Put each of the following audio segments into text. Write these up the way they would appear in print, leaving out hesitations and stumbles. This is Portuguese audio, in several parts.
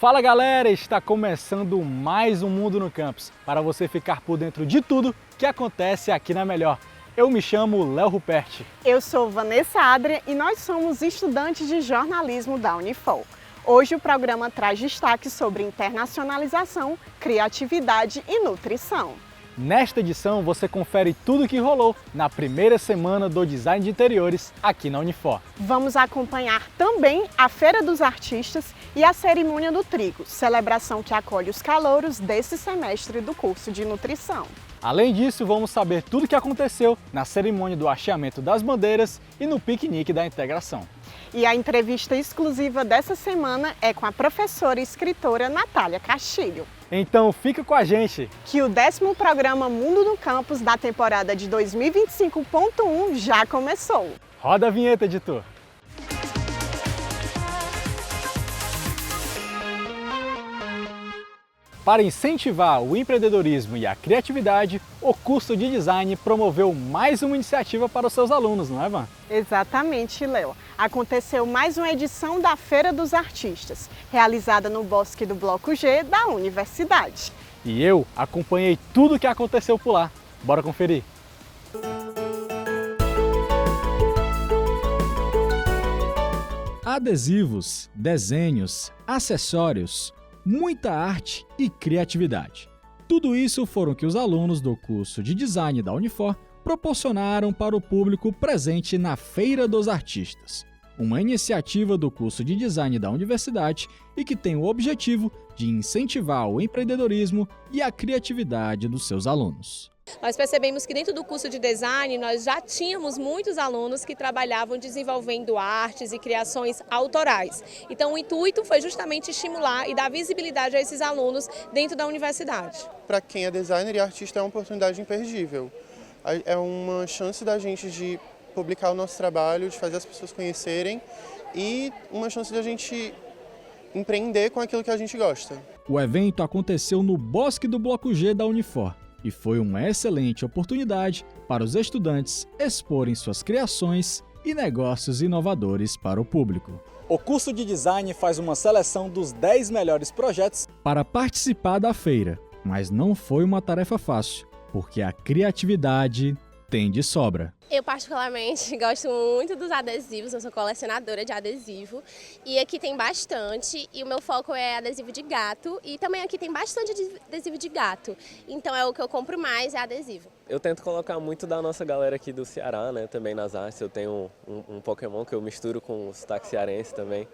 Fala galera, está começando mais um Mundo no Campus, para você ficar por dentro de tudo que acontece aqui na Melhor. Eu me chamo Léo Ruperti. Eu sou Vanessa Adria e nós somos estudantes de jornalismo da Unifor. Hoje o programa traz destaques sobre internacionalização, criatividade e nutrição. Nesta edição você confere tudo o que rolou na primeira semana do Design de Interiores aqui na Unifor. Vamos acompanhar também a Feira dos Artistas e a Cerimônia do Trigo, celebração que acolhe os calouros desse semestre do curso de Nutrição. Além disso, vamos saber tudo o que aconteceu na cerimônia do hasteamento das bandeiras e no piquenique da integração. E a entrevista exclusiva dessa semana é com a professora e escritora Natália Castilho. Então fica com a gente! Que o 10º programa Mundo no Campus da temporada de 2025.1 já começou. Roda a vinheta, editor! Para incentivar o empreendedorismo e a criatividade, o curso de design promoveu mais uma iniciativa para os seus alunos, não é, Van? Exatamente, Léo. Aconteceu mais uma edição da Feira dos Artistas, realizada no Bosque do Bloco G da Universidade. E eu acompanhei tudo o que aconteceu por lá. Bora conferir! Adesivos, desenhos, acessórios, muita arte e criatividade. Tudo isso foram o que os alunos do curso de design da Unifor proporcionaram para o público presente na Feira dos Artistas, uma iniciativa do curso de design da universidade e que tem o objetivo de incentivar o empreendedorismo e a criatividade dos seus alunos. Nós percebemos que dentro do curso de design nós já tínhamos muitos alunos que trabalhavam desenvolvendo artes e criações autorais. Então o intuito foi justamente estimular e dar visibilidade a esses alunos dentro da universidade. Para quem é designer e artista é uma oportunidade imperdível. É uma chance da gente de publicar o nosso trabalho, de fazer as pessoas conhecerem e uma chance de a gente empreender com aquilo que a gente gosta. O evento aconteceu no Bosque do Bloco G da Unifor e foi uma excelente oportunidade para os estudantes exporem suas criações e negócios inovadores para o público. O curso de design faz uma seleção dos 10 melhores projetos para participar da feira, mas não foi uma tarefa fácil, porque a criatividade tem de sobra. Eu particularmente gosto muito dos adesivos, eu sou colecionadora de adesivo e aqui tem bastante e o meu foco é adesivo de gato e também aqui tem bastante adesivo de gato, então é o que eu compro mais, é adesivo. Eu tento colocar muito da nossa galera aqui do Ceará, né, também nas artes. Eu tenho um Pokémon que eu misturo com o sotaque cearense também,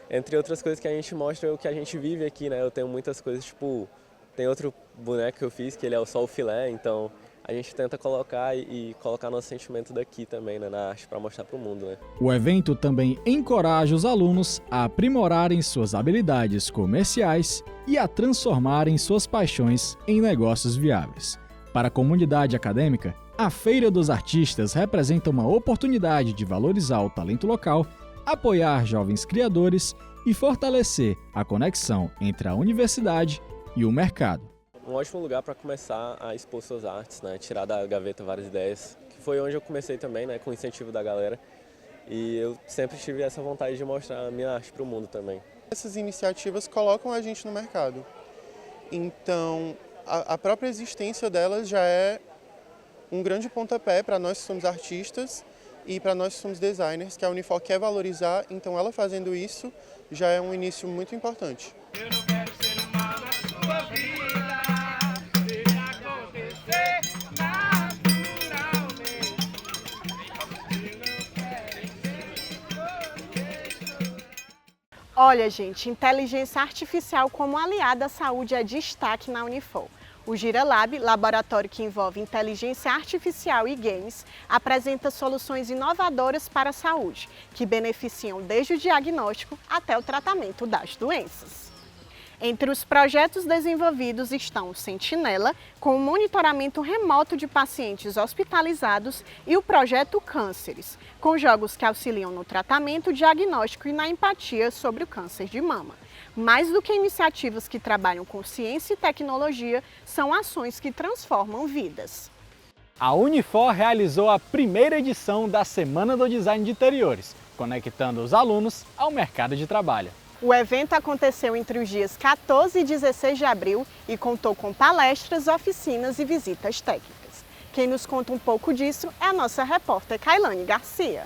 entre outras coisas que a gente mostra o que a gente vive aqui, né. Eu tenho muitas coisas, tipo, tem outro boneco que eu fiz que ele é só o filé, então a gente tenta colocar e colocar nosso sentimento daqui também, né, na arte para mostrar para o mundo, né? O evento também encoraja os alunos a aprimorarem suas habilidades comerciais e a transformarem suas paixões em negócios viáveis. Para a comunidade acadêmica, a Feira dos Artistas representa uma oportunidade de valorizar o talento local, apoiar jovens criadores e fortalecer a conexão entre a universidade e o mercado. Um ótimo lugar para começar a expor suas artes, né? Tirar da gaveta várias ideias, que foi onde eu comecei também, né? Com o incentivo da galera. E eu sempre tive essa vontade de mostrar a minha arte para o mundo também. Essas iniciativas colocam a gente no mercado. Então, a própria existência delas já é um grande pontapé para nós que somos artistas e para nós que somos designers, que a Unifor quer valorizar. Então, ela fazendo isso já é um início muito importante. Eu não quero ser uma na sua vida. Olha, gente, inteligência artificial como aliada à saúde é destaque na Unifor. O GiraLab, laboratório que envolve inteligência artificial e games, apresenta soluções inovadoras para a saúde, que beneficiam desde o diagnóstico até o tratamento das doenças. Entre os projetos desenvolvidos estão o Sentinela, com o monitoramento remoto de pacientes hospitalizados, e o projeto Cânceres, com jogos que auxiliam no tratamento, diagnóstico e na empatia sobre o câncer de mama. Mais do que iniciativas que trabalham com ciência e tecnologia, são ações que transformam vidas. A Unifor realizou a primeira edição da Semana do Design de Interiores, conectando os alunos ao mercado de trabalho. O evento aconteceu entre os dias 14 e 16 de abril e contou com palestras, oficinas e visitas técnicas. Quem nos conta um pouco disso é a nossa repórter Kailane Garcia.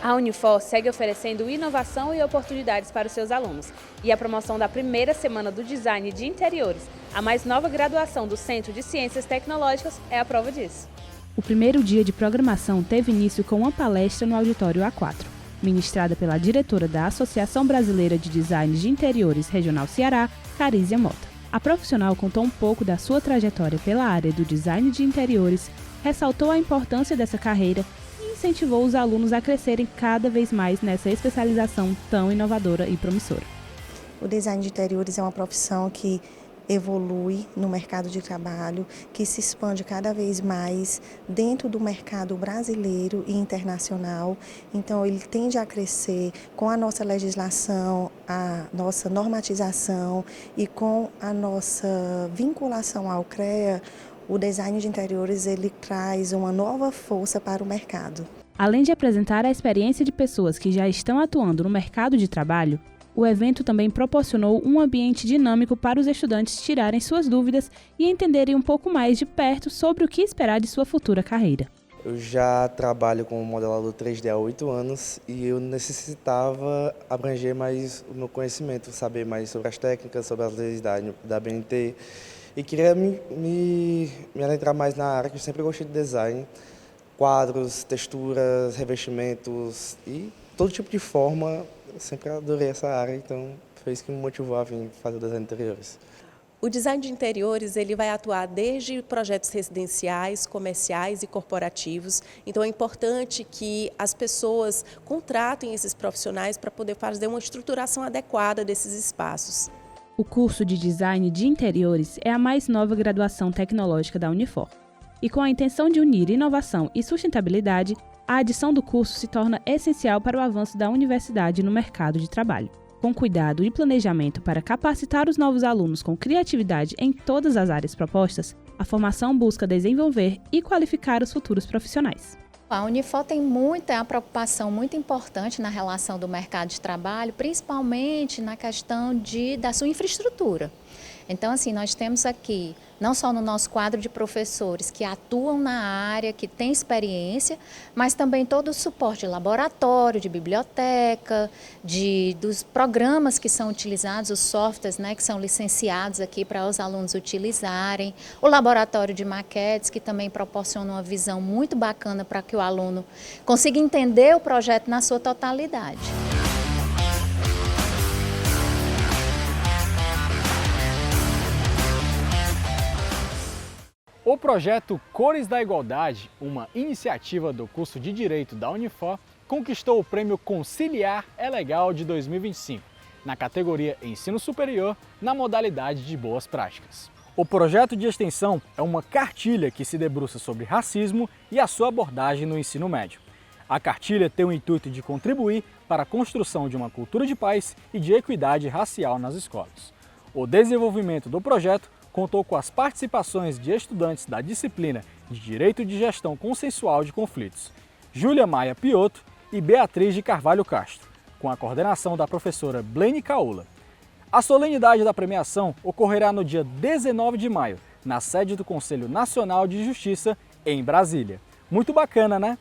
A Unifor segue oferecendo inovação e oportunidades para os seus alunos. E a promoção da primeira semana do Design de Interiores, a mais nova graduação do Centro de Ciências Tecnológicas, é a prova disso. O primeiro dia de programação teve início com uma palestra no Auditório A4, ministrada pela diretora da Associação Brasileira de Design de Interiores Regional Ceará, Carísia Mota. A profissional contou um pouco da sua trajetória pela área do design de interiores, ressaltou a importância dessa carreira e incentivou os alunos a crescerem cada vez mais nessa especialização tão inovadora e promissora. O design de interiores é uma profissão que evolui no mercado de trabalho, que se expande cada vez mais dentro do mercado brasileiro e internacional. Então, ele tende a crescer com a nossa legislação, a nossa normatização e com a nossa vinculação ao CREA. O design de interiores ele traz uma nova força para o mercado. Além de apresentar a experiência de pessoas que já estão atuando no mercado de trabalho, o evento também proporcionou um ambiente dinâmico para os estudantes tirarem suas dúvidas e entenderem um pouco mais de perto sobre o que esperar de sua futura carreira. Eu já trabalho como modelador 3D há 8 anos e eu necessitava abranger mais o meu conhecimento, saber mais sobre as técnicas, sobre as leis da BNT e queria me adentrar mais na área, que eu sempre gostei de design, quadros, texturas, revestimentos e todo tipo de forma. Eu sempre adorei essa área, então foi isso que me motivou a vir fazer o design de interiores. O design de interiores ele vai atuar desde projetos residenciais, comerciais e corporativos. Então é importante que as pessoas contratem esses profissionais para poder fazer uma estruturação adequada desses espaços. O curso de Design de Interiores é a mais nova graduação tecnológica da Unifor. E com a intenção de unir inovação e sustentabilidade, a adição do curso se torna essencial para o avanço da universidade no mercado de trabalho. Com cuidado e planejamento para capacitar os novos alunos com criatividade em todas as áreas propostas, a formação busca desenvolver e qualificar os futuros profissionais. A Unifor tem uma preocupação muito importante na relação do mercado de trabalho, principalmente na questão da sua infraestrutura. Então, assim, nós temos aqui, não só no nosso quadro de professores que atuam na área, que têm experiência, mas também todo o suporte de laboratório, de biblioteca, dos programas que são utilizados, os softwares, né, que são licenciados aqui para os alunos utilizarem, o laboratório de maquetes, que também proporciona uma visão muito bacana para que o aluno consiga entender o projeto na sua totalidade. O projeto Cores da Igualdade, uma iniciativa do curso de Direito da Unifor, conquistou o Prêmio Conciliar é Legal de 2025, na categoria Ensino Superior, na modalidade de Boas Práticas. O projeto de extensão é uma cartilha que se debruça sobre racismo e a sua abordagem no ensino médio. A cartilha tem o intuito de contribuir para a construção de uma cultura de paz e de equidade racial nas escolas. O desenvolvimento do projeto contou com as participações de estudantes da disciplina de Direito de Gestão Consensual de Conflitos, Júlia Maia Piotto e Beatriz de Carvalho Castro, com a coordenação da professora Blaine Caula. A solenidade da premiação ocorrerá no dia 19 de maio, na sede do Conselho Nacional de Justiça, em Brasília. Muito bacana, né?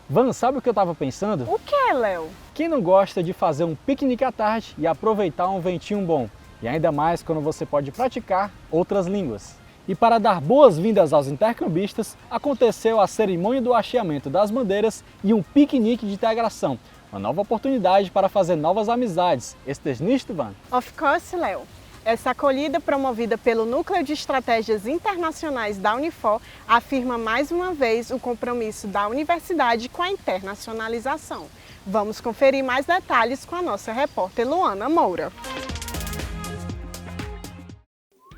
Van, sabe o que eu estava pensando? O que, Léo? Quem não gosta de fazer um piquenique à tarde e aproveitar um ventinho bom? E ainda mais quando você pode praticar outras línguas. E para dar boas-vindas aos intercambistas, aconteceu a cerimônia do hasteamento das bandeiras e um piquenique de integração. Uma nova oportunidade para fazer novas amizades. Estás nisto, Van? Of course, Léo. Essa acolhida promovida pelo Núcleo de Estratégias Internacionais da Unifor afirma mais uma vez o compromisso da universidade com a internacionalização. Vamos conferir mais detalhes com a nossa repórter Luana Moura.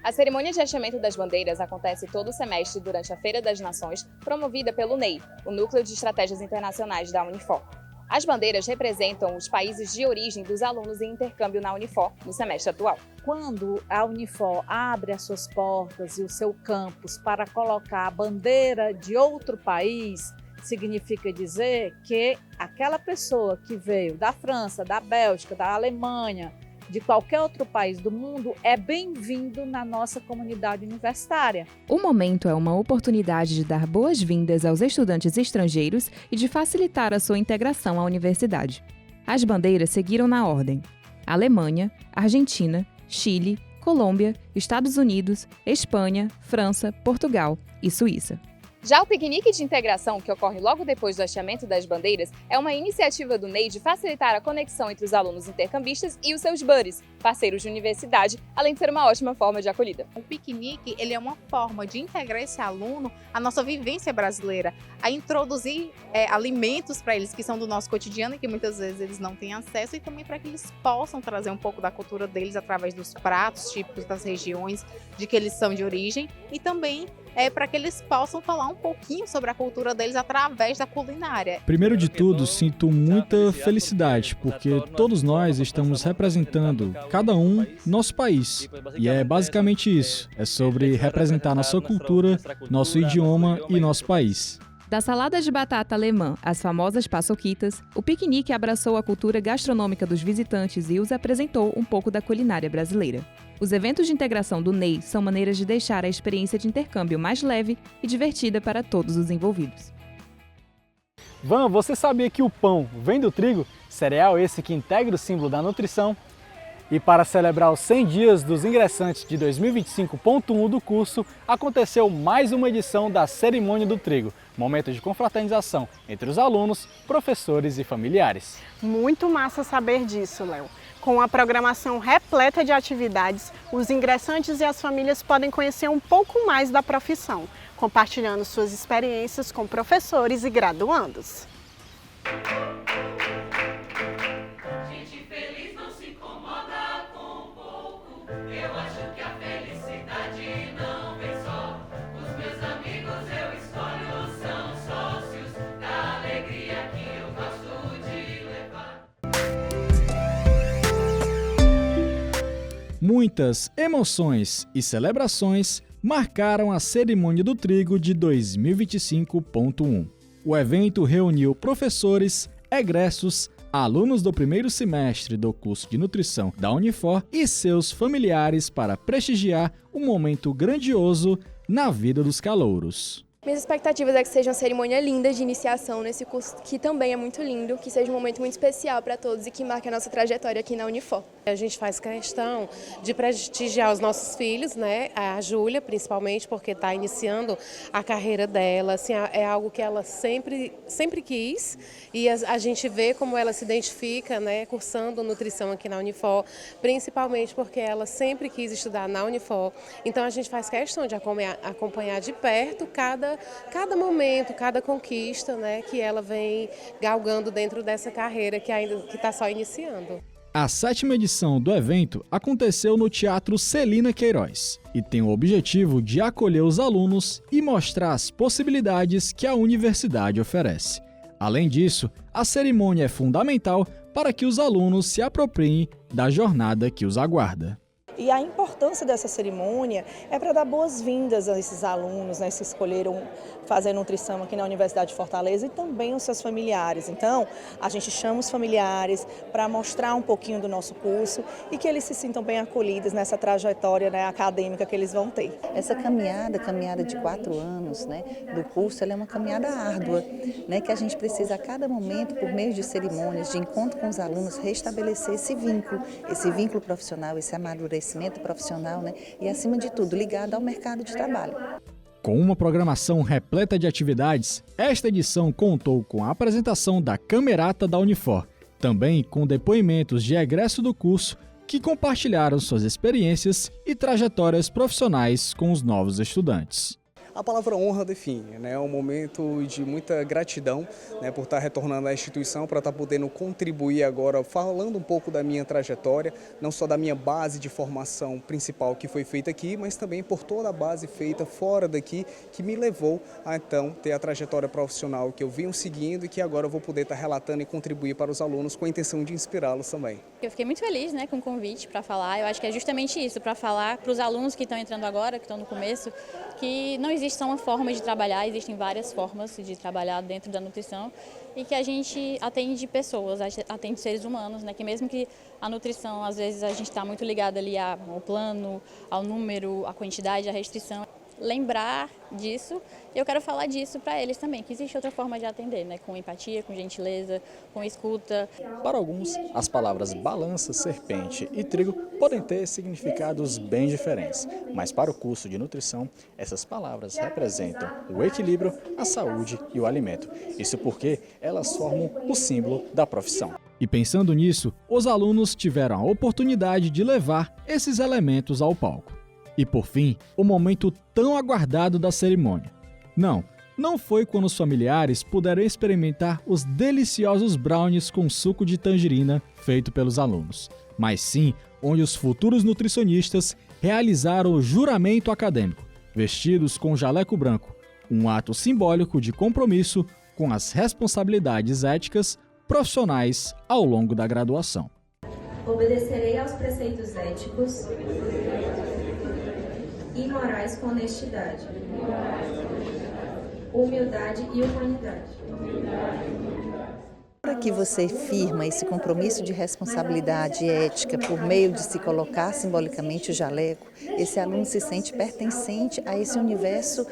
A cerimônia de hasteamento das bandeiras acontece todo semestre durante a Feira das Nações, promovida pelo NEI, o Núcleo de Estratégias Internacionais da Unifor. As bandeiras representam os países de origem dos alunos em intercâmbio na Unifor no semestre atual. Quando a Unifor abre as suas portas e o seu campus para colocar a bandeira de outro país, significa dizer que aquela pessoa que veio da França, da Bélgica, da Alemanha, de qualquer outro país do mundo, é bem-vindo na nossa comunidade universitária. O momento é uma oportunidade de dar boas-vindas aos estudantes estrangeiros e de facilitar a sua integração à universidade. As bandeiras seguiram na ordem: Alemanha, Argentina, Chile, Colômbia, Estados Unidos, Espanha, França, Portugal e Suíça. Já o piquenique de integração, que ocorre logo depois do hasteamento das bandeiras, é uma iniciativa do NEI de facilitar a conexão entre os alunos intercambistas e os seus buddies, parceiros de universidade, além de ser uma ótima forma de acolhida. O piquenique ele é uma forma de integrar esse aluno à nossa vivência brasileira, a introduzir alimentos para eles que são do nosso cotidiano e que muitas vezes eles não têm acesso, e também para que eles possam trazer um pouco da cultura deles através dos pratos típicos das regiões de que eles são de origem, e também para que eles possam falar um pouquinho sobre a cultura deles através da culinária. Primeiro de tudo, sinto muita felicidade, porque todos nós estamos representando, cada um, nosso país. E é basicamente isso, é sobre representar nossa cultura, nosso idioma e nosso país. Da salada de batata alemã às famosas paçoquitas, o piquenique abraçou a cultura gastronômica dos visitantes e os apresentou um pouco da culinária brasileira. Os eventos de integração do NEI são maneiras de deixar a experiência de intercâmbio mais leve e divertida para todos os envolvidos. Van, você sabia que o pão vem do trigo? Cereal esse que integra o símbolo da nutrição? E para celebrar os 100 dias dos ingressantes de 2025.1 do curso, aconteceu mais uma edição da Cerimônia do Trigo, momento de confraternização entre os alunos, professores e familiares. Muito massa saber disso, Léo. Com a programação repleta de atividades, os ingressantes e as famílias podem conhecer um pouco mais da profissão, compartilhando suas experiências com professores e graduandos. Muitas emoções e celebrações marcaram a Cerimônia do Trigo de 2025.1. O evento reuniu professores, egressos, alunos do primeiro semestre do curso de nutrição da Unifor e seus familiares para prestigiar um momento grandioso na vida dos calouros. Minhas expectativas é que seja uma cerimônia linda de iniciação nesse curso, que também é muito lindo, que seja um momento muito especial para todos e que marque a nossa trajetória aqui na Unifor. A gente faz questão de prestigiar os nossos filhos, né? A Júlia, principalmente, porque está iniciando a carreira dela. Assim, é algo que ela sempre quis, e a gente vê como ela se identifica, né, cursando nutrição aqui na Unifor, principalmente porque ela sempre quis estudar na Unifor. Então a gente faz questão de acompanhar de perto cada momento, cada conquista, né, que ela vem galgando dentro dessa carreira que está só iniciando. A 7ª edição do evento aconteceu no Teatro Celina Queiroz e tem o objetivo de acolher os alunos e mostrar as possibilidades que a universidade oferece. Além disso, a cerimônia é fundamental para que os alunos se apropriem da jornada que os aguarda. E a importância dessa cerimônia é para dar boas-vindas a esses alunos, né, que escolheram fazer nutrição aqui na Universidade de Fortaleza, e também os seus familiares. Então, a gente chama os familiares para mostrar um pouquinho do nosso curso e que eles se sintam bem acolhidos nessa trajetória, né, acadêmica que eles vão ter. Essa caminhada de 4 anos, né, do curso, ela é uma caminhada árdua, né, que a gente precisa a cada momento, por meio de cerimônias, de encontro com os alunos, restabelecer esse vínculo profissional, esse amadurecimento profissional, né, e acima de tudo ligado ao mercado de trabalho. Com uma programação repleta de atividades, esta edição contou com a apresentação da Camerata da Unifor, também com depoimentos de egresso do curso que compartilharam suas experiências e trajetórias profissionais com os novos estudantes. A palavra honra define, né? É um momento de muita gratidão, né, por estar retornando à instituição, para estar podendo contribuir agora, falando um pouco da minha trajetória, não só da minha base de formação principal que foi feita aqui, mas também por toda a base feita fora daqui, que me levou a então ter a trajetória profissional que eu venho seguindo e que agora eu vou poder estar relatando e contribuir para os alunos com a intenção de inspirá-los também. porque eu fiquei muito feliz, né, com o convite para falar. Eu acho que é justamente isso, para falar para os alunos que estão entrando agora, que estão no começo, que não existe só uma forma de trabalhar, existem várias formas de trabalhar dentro da nutrição e que a gente atende pessoas, atende seres humanos, né, que mesmo que a nutrição, às vezes, a gente está muito ligado ali ao plano, ao número, à quantidade, à restrição. Lembrar disso, e eu quero falar disso para eles também, que existe outra forma de atender, né? Com empatia, com gentileza, com escuta. Para alguns, as palavras balança, serpente e trigo podem ter significados bem diferentes, mas para o curso de nutrição, essas palavras representam o equilíbrio, a saúde e o alimento. Isso porque elas formam o símbolo da profissão. E pensando nisso, os alunos tiveram a oportunidade de levar esses elementos ao palco. E por fim, o momento tão aguardado da cerimônia. Não foi quando os familiares puderam experimentar os deliciosos brownies com suco de tangerina feito pelos alunos, mas sim onde os futuros nutricionistas realizaram o juramento acadêmico, vestidos com jaleco branco, um ato simbólico de compromisso com as responsabilidades éticas profissionais ao longo da graduação. Obedecerei aos preceitos éticos e morais com honestidade, humildade e humanidade. Na hora que você firma esse compromisso de responsabilidade ética por meio de se colocar simbolicamente o jaleco, esse aluno se sente pertencente a esse universo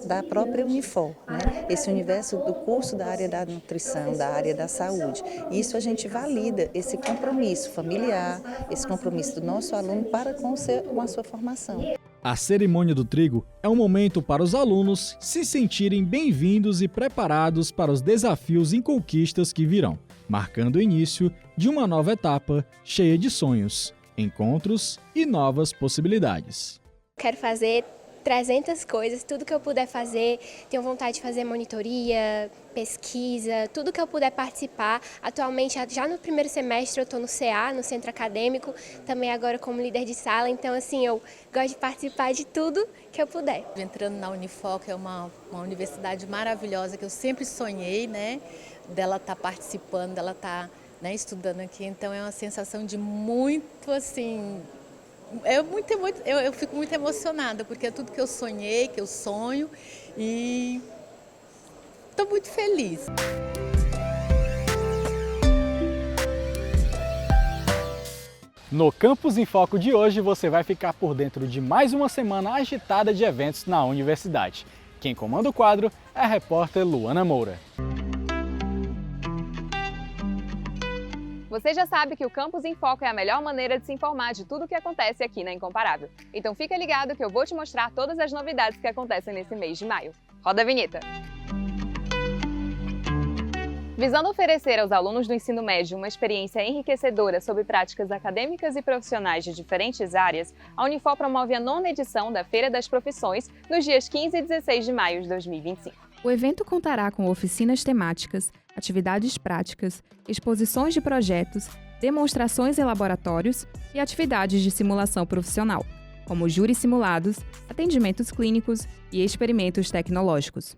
da própria Unifor, né? Esse universo do curso da área da nutrição, da área da saúde. Isso a gente valida, esse compromisso familiar, esse compromisso do nosso aluno para com a sua formação. A cerimônia do trigo é um momento para os alunos se sentirem bem-vindos e preparados para os desafios e conquistas que virão, marcando o início de uma nova etapa cheia de sonhos, encontros e novas possibilidades. Quero fazer 300 coisas, tudo que eu puder fazer, tenho vontade de fazer monitoria, pesquisa, tudo que eu puder participar. Atualmente, já no primeiro semestre, eu estou no CA, no Centro Acadêmico, também agora como líder de sala, então assim, eu gosto de participar de tudo que eu puder. Entrando na Unifor, que é uma universidade maravilhosa, que eu sempre sonhei, né, dela estar participando, dela estar, né, estudando aqui, então é uma sensação de muito, assim... Eu fico muito emocionada, porque é tudo que eu sonhei, que eu sonho, e estou muito feliz. No Campus em Foco de hoje, você vai ficar por dentro de mais uma semana agitada de eventos na universidade. Quem comanda o quadro é a repórter Luana Moura. Você já sabe que o Campus em Foco é a melhor maneira de se informar de tudo o que acontece aqui na Incomparável. Então fica ligado que eu vou te mostrar todas as novidades que acontecem nesse mês de maio. Roda a vinheta! Visando oferecer aos alunos do ensino médio uma experiência enriquecedora sobre práticas acadêmicas e profissionais de diferentes áreas, a Unifor promove a 9ª edição da Feira das Profissões nos dias 15 e 16 de maio de 2025. O evento contará com oficinas temáticas, atividades práticas, exposições de projetos, demonstrações em laboratórios e atividades de simulação profissional, como júris simulados, atendimentos clínicos e experimentos tecnológicos.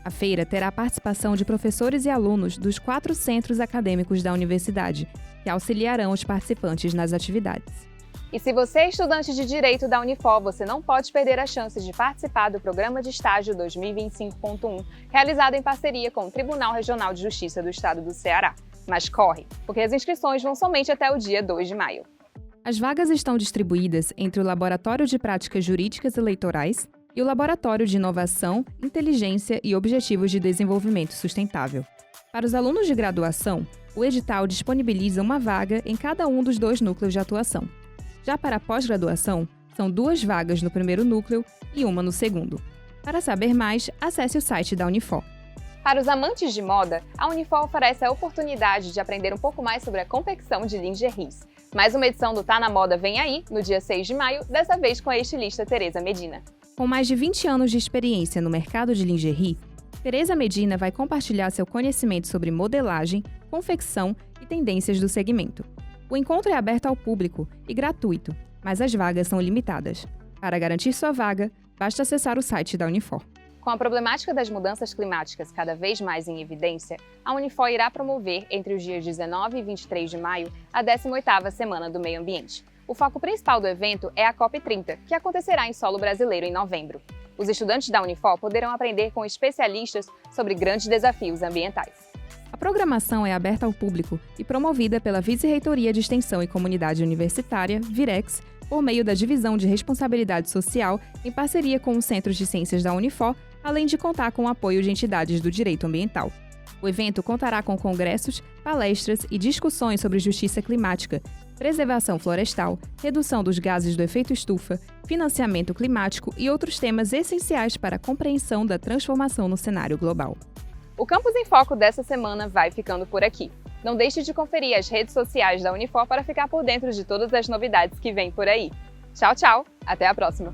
A feira terá a participação de professores e alunos dos 4 centros acadêmicos da universidade, que auxiliarão os participantes nas atividades. E se você é estudante de Direito da Unifor, você não pode perder a chance de participar do Programa de Estágio 2025.1, realizado em parceria com o Tribunal Regional de Justiça do Estado do Ceará. Mas corre, porque as inscrições vão somente até o dia 2 de maio. As vagas estão distribuídas entre o Laboratório de Práticas Jurídicas Eleitorais e o Laboratório de Inovação, Inteligência e Objetivos de Desenvolvimento Sustentável. Para os alunos de graduação, o edital disponibiliza uma vaga em cada um dos 2 núcleos de atuação. Já para a pós-graduação, são 2 vagas no primeiro núcleo e uma no segundo. Para saber mais, acesse o site da Unifor. Para os amantes de moda, a Unifor oferece a oportunidade de aprender um pouco mais sobre a confecção de lingeries. Mais uma edição do Tá na Moda vem aí, no dia 6 de maio, dessa vez com a estilista Tereza Medina. Com mais de 20 anos de experiência no mercado de lingerie, Tereza Medina vai compartilhar seu conhecimento sobre modelagem, confecção e tendências do segmento. O encontro é aberto ao público e gratuito, mas as vagas são limitadas. Para garantir sua vaga, basta acessar o site da Unifor. Com a problemática das mudanças climáticas cada vez mais em evidência, a Unifor irá promover, entre os dias 19 e 23 de maio, a 18ª Semana do Meio Ambiente. O foco principal do evento é a COP30, que acontecerá em solo brasileiro em novembro. Os estudantes da Unifor poderão aprender com especialistas sobre grandes desafios ambientais. A programação é aberta ao público e promovida pela Vice-Reitoria de Extensão e Comunidade Universitária, Virex, por meio da Divisão de Responsabilidade Social, em parceria com os Centros de Ciências da Unifor, além de contar com o apoio de entidades do direito ambiental. O evento contará com congressos, palestras e discussões sobre justiça climática, preservação florestal, redução dos gases do efeito estufa, financiamento climático e outros temas essenciais para a compreensão da transformação no cenário global. O Campus em Foco dessa semana vai ficando por aqui. Não deixe de conferir as redes sociais da Unifor para ficar por dentro de todas as novidades que vêm por aí. Tchau, tchau! Até a próxima!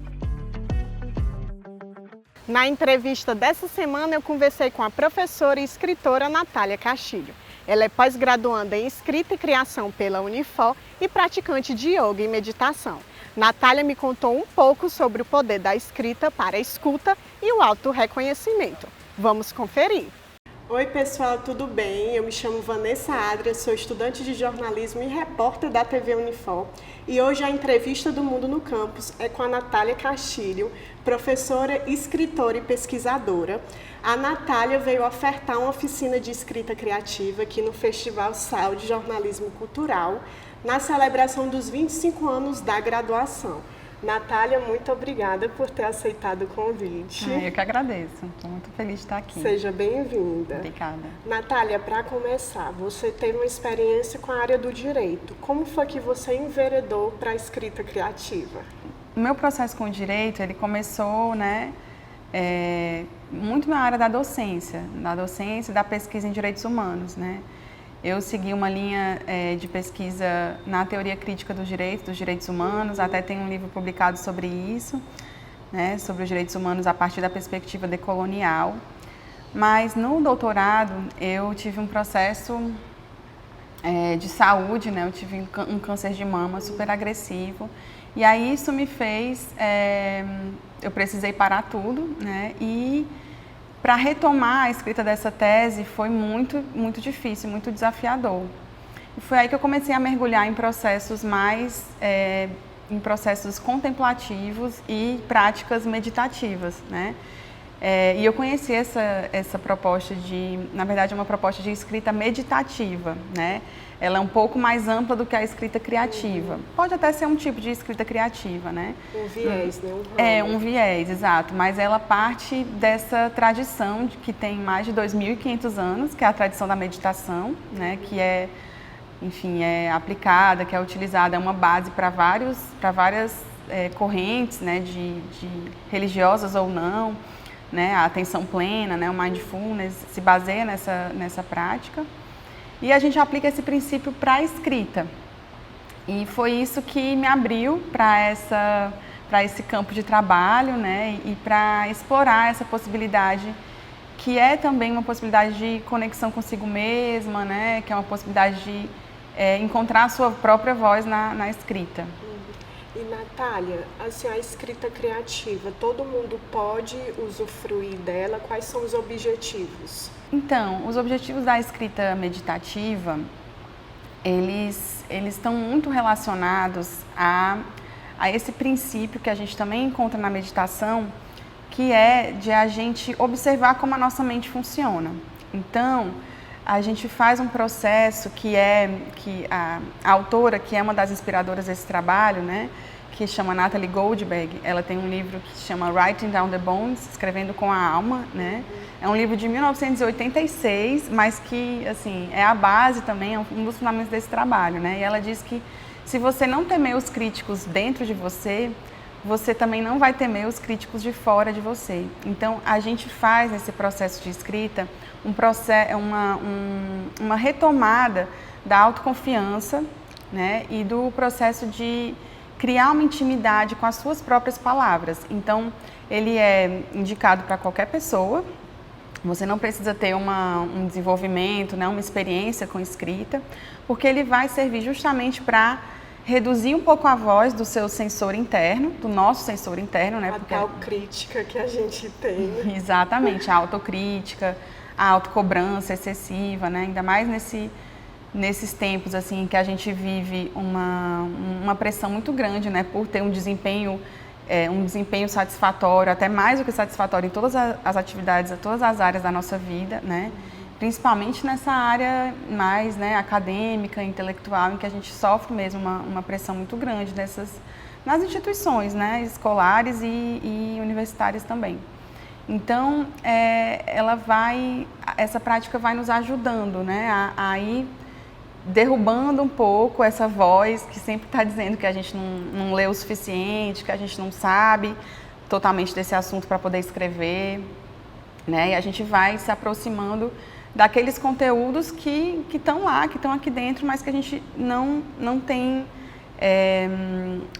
Na entrevista dessa semana, eu conversei com a professora e escritora Natália Castilho. Ela é pós-graduanda em Escrita e Criação pela Unifor e praticante de yoga e meditação. Natália me contou um pouco sobre o poder da escrita para a escuta e o autorreconhecimento. Vamos conferir! Oi pessoal, tudo bem? Eu me chamo Vanessa Adria, sou estudante de jornalismo e repórter da TV Unifor. E hoje a entrevista do Mundo no Campus é com a Natália Castilho, professora, escritora e pesquisadora. A Natália veio ofertar uma oficina de escrita criativa aqui no Festival SAL de Jornalismo Cultural, na celebração dos 25 anos da graduação. Natália, muito obrigada por ter aceitado o convite. Eu que agradeço, estou muito feliz de estar aqui. Seja bem-vinda. Obrigada. Natália, para começar, você teve uma experiência com a área do direito. Como foi que você enveredou para a escrita criativa? O meu processo com o direito, ele começou, muito na área da docência e da pesquisa em direitos humanos, Eu segui uma linha de pesquisa na teoria crítica dos direitos humanos, até tem um livro publicado sobre isso, sobre os direitos humanos a partir da perspectiva decolonial. Mas no doutorado eu tive um processo de saúde, eu tive um câncer de mama super agressivo, e aí isso me fez, eu precisei parar tudo, e para retomar a escrita dessa tese foi muito difícil, muito desafiador. E foi aí que eu comecei a mergulhar em processos em processos contemplativos e práticas meditativas, E eu conheci essa proposta na verdade, uma proposta de escrita meditativa, Ela é um pouco mais ampla do que a escrita criativa. Pode até ser um tipo de escrita criativa, Um viés, Um viés, exato. Mas ela parte dessa tradição que tem mais de 2.500 anos, que é a tradição da meditação, que é aplicada, que é utilizada, é uma base para várias correntes, de religiosas ou não, A atenção plena, o mindfulness se baseia nessa prática. E a gente aplica esse princípio para a escrita. E foi isso que me abriu para esse campo de trabalho, E para explorar essa possibilidade, que é também uma possibilidade de conexão consigo mesma, Que é uma possibilidade de encontrar a sua própria voz na escrita. E Natália, a escrita criativa, todo mundo pode usufruir dela? Quais são os objetivos? Então, os objetivos da escrita meditativa, eles estão muito relacionados a esse princípio que a gente também encontra na meditação, que é de a gente observar como a nossa mente funciona. Então, a gente faz um processo que a autora, que é uma das inspiradoras desse trabalho, que chama Natalie Goldberg, ela tem um livro que se chama Writing Down the Bones, Escrevendo com a Alma, É um livro de 1986, mas que, é a base também, é um dos fundamentos desse trabalho, E ela diz que se você não temer os críticos dentro de você, você também não vai temer os críticos de fora de você. Então, a gente faz nesse processo de escrita uma retomada da autoconfiança, e do processo de criar uma intimidade com as suas próprias palavras. Então, ele é indicado para qualquer pessoa. Você não precisa ter um desenvolvimento, uma experiência com escrita, porque ele vai servir justamente para reduzir um pouco a voz do seu sensor interno, do nosso sensor interno, né? A tal crítica que a gente tem. Exatamente, a autocrítica, a autocobrança excessiva, né? Ainda mais nesses tempos assim que a gente vive uma pressão muito grande, né? Por ter um desempenho satisfatório, até mais do que satisfatório em todas as atividades, em todas as áreas da nossa vida, né? Principalmente nessa área mais, né, acadêmica, intelectual, em que a gente sofre mesmo uma pressão muito grande nas instituições, né, escolares e universitárias também. Então, essa prática vai nos ajudando, né, a ir derrubando um pouco essa voz que sempre está dizendo que a gente não lê o suficiente, que a gente não sabe totalmente desse assunto para poder escrever, né, e a gente vai se aproximando daqueles conteúdos que estão lá, que estão aqui dentro, mas que a gente não tem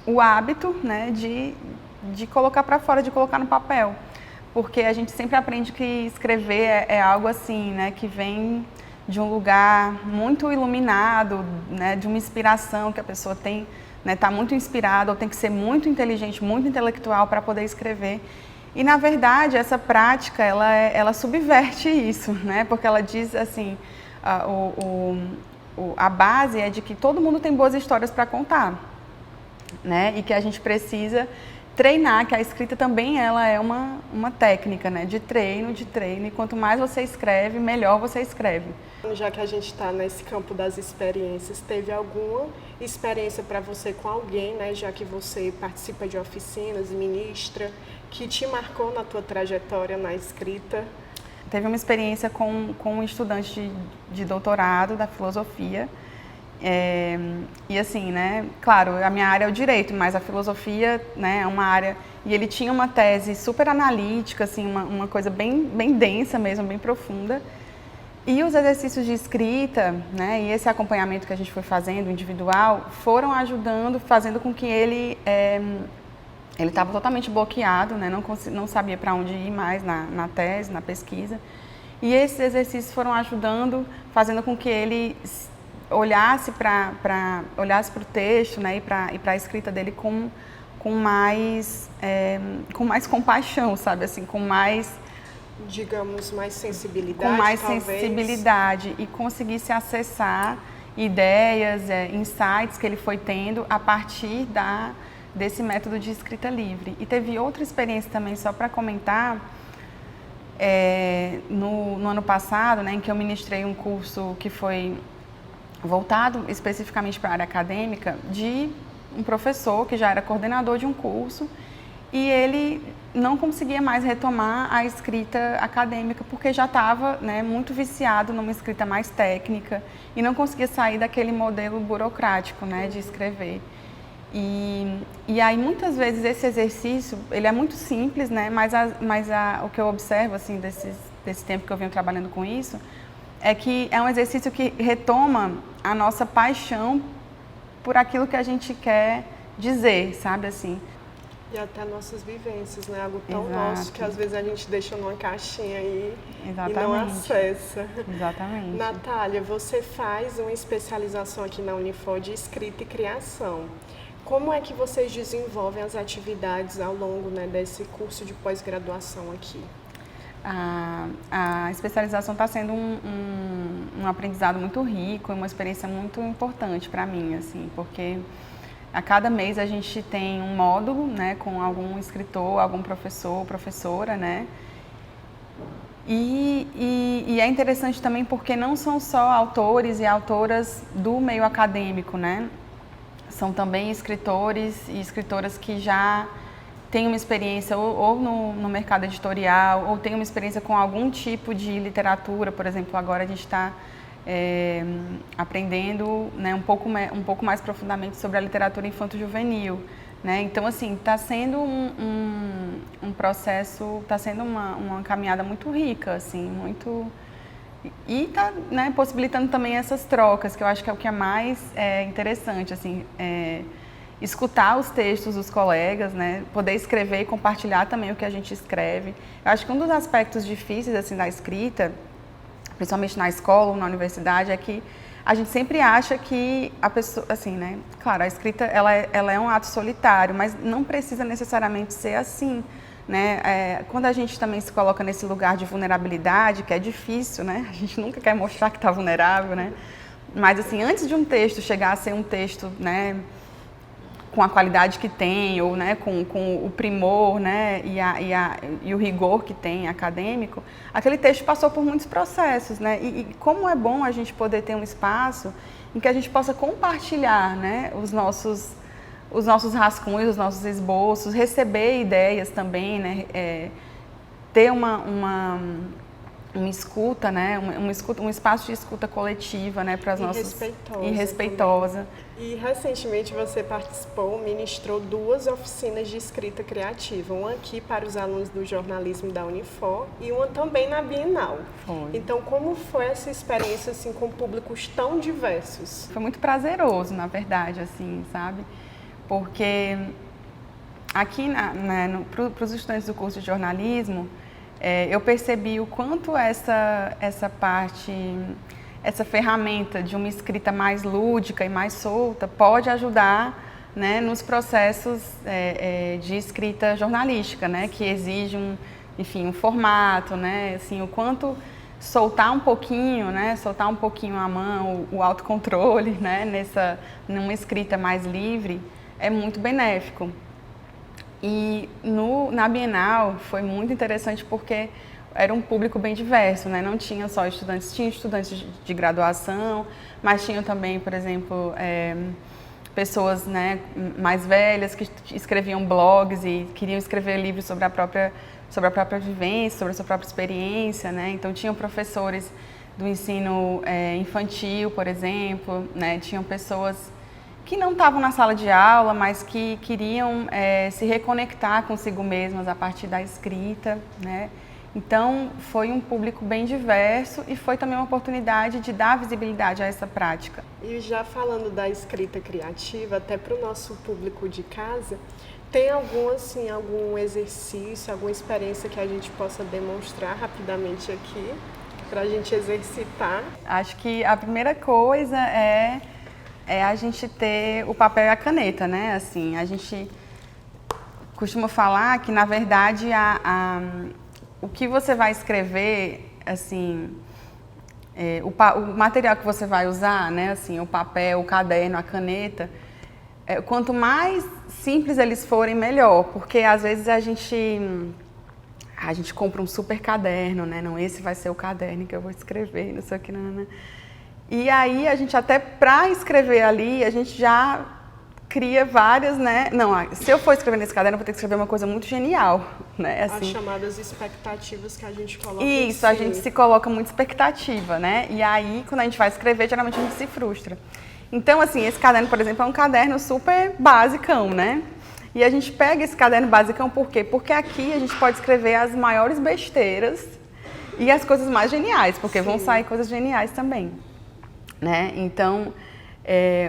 o hábito, né, de colocar para fora, de colocar no papel. Porque a gente sempre aprende que escrever é algo assim, né, que vem de um lugar muito iluminado, né, de uma inspiração que a pessoa tem, né, tá muito inspirada ou tem que ser muito inteligente, muito intelectual para poder escrever. E, na verdade, essa prática, ela subverte isso, né? Porque ela diz assim, a base é de que todo mundo tem boas histórias para contar, né? E que a gente precisa treinar, que a escrita também ela é uma técnica, né? De treino, e quanto mais você escreve, melhor você escreve. Já que a gente está nesse campo das experiências, teve alguma experiência para você com alguém, né? Já que você participa de oficinas e ministra, que te marcou na tua trajetória na escrita? Teve uma experiência com um estudante de doutorado da filosofia. E assim, né, claro, a minha área é o direito, mas a filosofia, né, é uma área... E ele tinha uma tese super analítica, assim, uma coisa bem densa mesmo, bem profunda. E os exercícios de escrita, né, e esse acompanhamento que a gente foi fazendo, individual, foram ajudando, fazendo com que ele estava totalmente bloqueado, né, não sabia para onde ir mais na tese, na pesquisa. E esses exercícios foram ajudando, fazendo com que ele olhasse para o texto, né, e para a escrita dele com mais compaixão, sabe, assim, com mais... Digamos, mais sensibilidade, com mais talvez. sensibilidade e conseguisse acessar ideias, insights que ele foi tendo a partir desse método de escrita livre. E teve outra experiência também, só para comentar, no ano passado, né, em que eu ministrei um curso que foi voltado especificamente para a área acadêmica, de um professor que já era coordenador de um curso, e ele não conseguia mais retomar a escrita acadêmica porque já estava, né, muito viciado numa escrita mais técnica e não conseguia sair daquele modelo burocrático, né, de escrever. E aí muitas vezes esse exercício, ele é muito simples, né, mas o que eu observo assim desse tempo que eu venho trabalhando com isso é que é um exercício que retoma a nossa paixão por aquilo que a gente quer dizer, sabe, assim. E até nossas vivências, né? Algo tão nosso que às vezes a gente deixa numa caixinha aí e não acessa. Exatamente. Natália, você faz uma especialização aqui na Unifor de escrita e criação. Como é que vocês desenvolvem as atividades ao longo, né, desse curso de pós-graduação aqui? A especialização está sendo um aprendizado muito rico, uma experiência muito importante para mim, assim, porque a cada mês a gente tem um módulo, né, com algum escritor, algum professor, professora, né? E é interessante também porque não são só autores e autoras do meio acadêmico, né? São também escritores e escritoras que já têm uma experiência ou no mercado editorial, ou têm uma experiência com algum tipo de literatura. Por exemplo, agora a gente está aprendendo, né, um pouco mais profundamente sobre a literatura infanto-juvenil, né? Então, assim, está sendo um processo, está sendo uma caminhada muito rica, assim, muito... E está, né, possibilitando também essas trocas, que eu acho que é o que é mais interessante, assim, escutar os textos dos colegas, né, poder escrever e compartilhar também o que a gente escreve. Eu acho que um dos aspectos difíceis, assim, da escrita, principalmente na escola ou na universidade, é que a gente sempre acha que a pessoa, assim, né? Claro, a escrita ela é um ato solitário, mas não precisa necessariamente ser assim, né? Quando a gente também se coloca nesse lugar de vulnerabilidade, que é difícil, né? A gente nunca quer mostrar que está vulnerável, né? Mas, assim, antes de um texto chegar a ser um texto, né, com a qualidade que tem, ou, né, com o primor, né, e o rigor que tem acadêmico, aquele texto passou por muitos processos, né? E como é bom a gente poder ter um espaço em que a gente possa compartilhar, né, os nossos rascunhos, os nossos esboços, receber ideias também, né, ter uma escuta, né, um espaço de escuta coletiva, né, para as nossas e respeitosa. E recentemente você ministrou 2 oficinas de escrita criativa, uma aqui para os alunos do jornalismo da Unifor e uma também na Bienal. Foi. Então, como foi essa experiência assim com públicos tão diversos? Foi muito prazeroso, na verdade, assim, sabe? Porque aqui para os estudantes do curso de jornalismo, eu percebi o quanto essa parte, essa ferramenta de uma escrita mais lúdica e mais solta pode ajudar, né, nos processos de escrita jornalística, né, que exige um formato, né, assim, o quanto soltar um pouquinho, né, soltar um pouquinho a mão, o autocontrole, né, numa escrita mais livre é muito benéfico. E na Bienal foi muito interessante porque era um público bem diverso, né? Não tinha só estudantes, tinha estudantes de graduação, mas tinham também, por exemplo, pessoas, né, mais velhas que escreviam blogs e queriam escrever livros sobre a própria vivência, sobre a sua própria experiência, né? Então tinham professores do ensino infantil, por exemplo, né? Tinham pessoas que não estavam na sala de aula, mas que queriam se reconectar consigo mesmas a partir da escrita, né? Então, foi um público bem diverso e foi também uma oportunidade de dar visibilidade a essa prática. E já falando da escrita criativa, até para o nosso público de casa, tem algum exercício, alguma experiência que a gente possa demonstrar rapidamente aqui, para a gente exercitar? Acho que a primeira coisa é a gente ter o papel e a caneta, né? Assim, a gente costuma falar que, na verdade, o que você vai escrever, assim, o material que você vai usar, né? Assim, o papel, o caderno, a caneta, quanto mais simples eles forem, melhor, porque às vezes a gente compra um super caderno, né? Não, esse vai ser o caderno que eu vou escrever, não sei o que, não. E aí a gente até para escrever ali, a gente já cria várias, né? Não, se eu for escrever nesse caderno, eu vou ter que escrever uma coisa muito genial, né? Assim, as chamadas expectativas que a gente coloca. Isso, a gente se coloca muita expectativa, né? E aí, quando a gente vai escrever, geralmente a gente se frustra. Então, assim, esse caderno, por exemplo, é um caderno super basicão, né? E a gente pega esse caderno basicão por quê? Porque aqui a gente pode escrever as maiores besteiras e as coisas mais geniais, porque vão sair coisas geniais também, né? Então,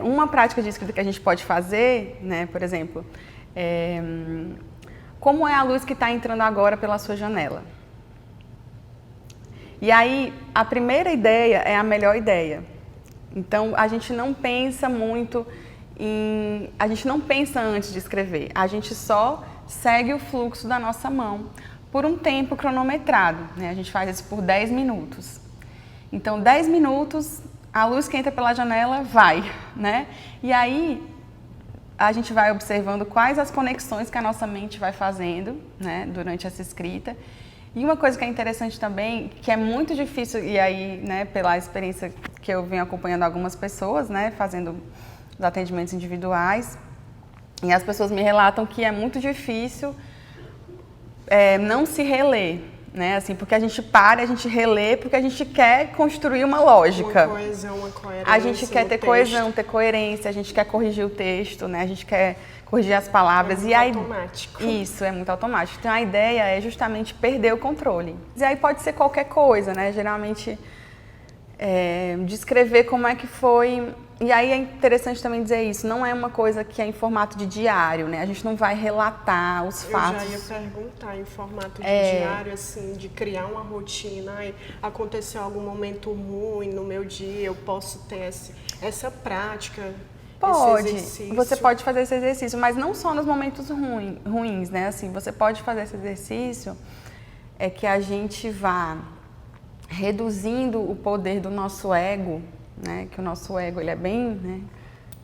uma prática de escrita que a gente pode fazer, né, por exemplo, como é a luz que está entrando agora pela sua janela? E aí, a primeira ideia é a melhor ideia. Então, a gente não pensa muito a gente não pensa antes de escrever, a gente só segue o fluxo da nossa mão por um tempo cronometrado, né? A gente faz isso por 10 minutos. Então, 10 minutos, a luz que entra pela janela vai, né? E aí, a gente vai observando quais as conexões que a nossa mente vai fazendo, né, durante essa escrita. E uma coisa que é interessante também, que é muito difícil, e aí, né, pela experiência que eu venho acompanhando algumas pessoas, né, fazendo os atendimentos individuais, e as pessoas me relatam que é muito difícil não se reler, né, assim, porque a gente para, a gente relê, porque a gente quer construir uma lógica. Uma coesão, uma coerência. A gente quer ter coesão, ter coerência, a gente quer corrigir o texto, né, a gente quer corrigir as palavras. É muito automático. Isso, é muito automático. Então, a ideia é justamente perder o controle. E aí pode ser qualquer coisa, né, geralmente descrever como é que foi E aí é interessante também dizer isso, não é uma coisa que é em formato de diário, né? A gente não vai relatar os fatos. Eu já ia perguntar, em formato de diário, assim, de criar uma rotina. Aí, aconteceu algum momento ruim no meu dia, eu posso ter essa prática, Pode, esse exercício? Você pode fazer esse exercício, mas não só nos momentos ruins, né? Assim, você pode fazer esse exercício, é que a gente vá reduzindo o poder do nosso ego, né? Que o nosso ego, ele é bem, né?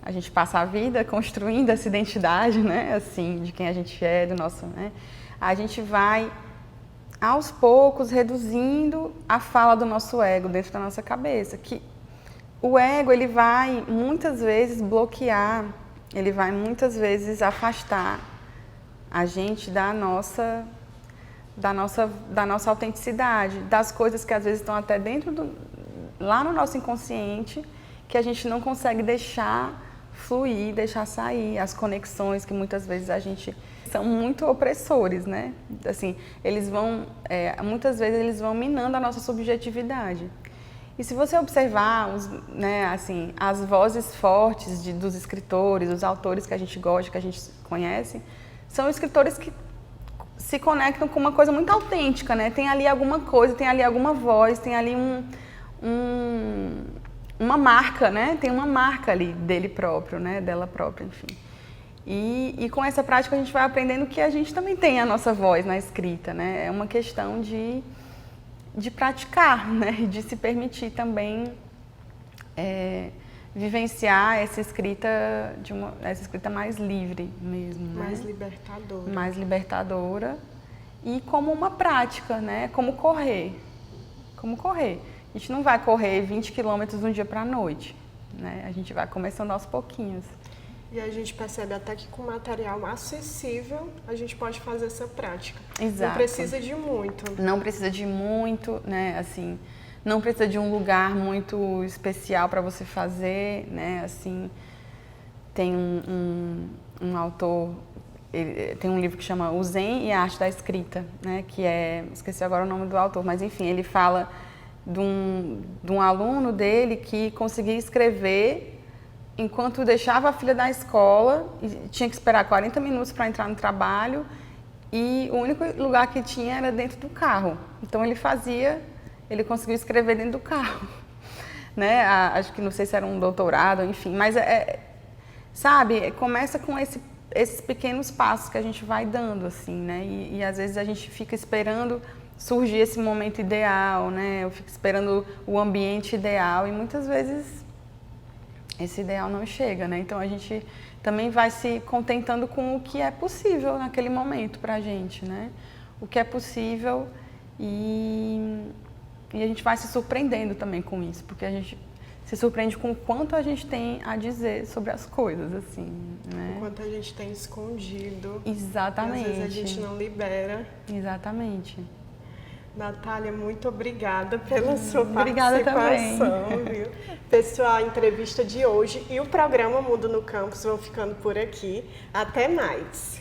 A gente passa a vida construindo essa identidade, né? Assim, de quem a gente é, do nosso, né? A gente vai, aos poucos, reduzindo a fala do nosso ego dentro da nossa cabeça, que o ego, ele vai muitas vezes bloquear, ele vai muitas vezes afastar a gente da nossa autenticidade, das coisas que às vezes estão até lá no nosso inconsciente, que a gente não consegue deixar fluir, deixar sair, as conexões que muitas vezes a gente são muito opressores, né? Assim, eles vão, muitas vezes eles vão minando a nossa subjetividade. E se você observar, né, assim, as vozes fortes dos escritores, dos autores que a gente gosta, que a gente conhece, são escritores que se conectam com uma coisa muito autêntica, né? Tem ali alguma coisa, tem ali alguma voz, tem ali uma marca, né? Tem uma marca ali dele próprio, né? Dela própria, enfim. E com essa prática a gente vai aprendendo que a gente também tem a nossa voz na escrita, né? É uma questão de praticar, né? De se permitir também vivenciar essa escrita mais livre mesmo, né? Mais libertadora. Mais libertadora e como uma prática, né? Como correr. Como correr. A gente não vai correr 20 quilômetros de um dia para a noite, né? A gente vai começando aos pouquinhos. E a gente percebe até que com material acessível a gente pode fazer essa prática. Exato. Não precisa de muito. Não precisa de muito, né? Assim, não precisa de um lugar muito especial para você fazer, né? Assim, tem um autor, tem um livro que chama O Zen e a Arte da Escrita, né? Que esqueci agora o nome do autor, mas enfim, ele fala de um aluno dele que conseguia escrever enquanto deixava a filha da escola, e tinha que esperar 40 minutos para entrar no trabalho, e o único lugar que tinha era dentro do carro. Então ele conseguiu escrever dentro do carro, né? Acho que não sei se era um doutorado, enfim, mas sabe, começa com esses pequenos passos que a gente vai dando, assim, né? E às vezes a gente fica esperando surgir esse momento ideal, né? Eu fico esperando o ambiente ideal e muitas vezes esse ideal não chega, né? Então a gente também vai se contentando com o que é possível naquele momento pra gente, né? O que é possível e a gente vai se surpreendendo também com isso, porque a gente se surpreende com o quanto a gente tem a dizer sobre as coisas, assim, né? O quanto a gente tem escondido. Exatamente. E às vezes a gente não libera. Exatamente. Natália, muito obrigada pela sua Obrigada participação. também. Viu? Pessoal, a entrevista de hoje e o programa Mundo no Campus vão ficando por aqui. Até mais!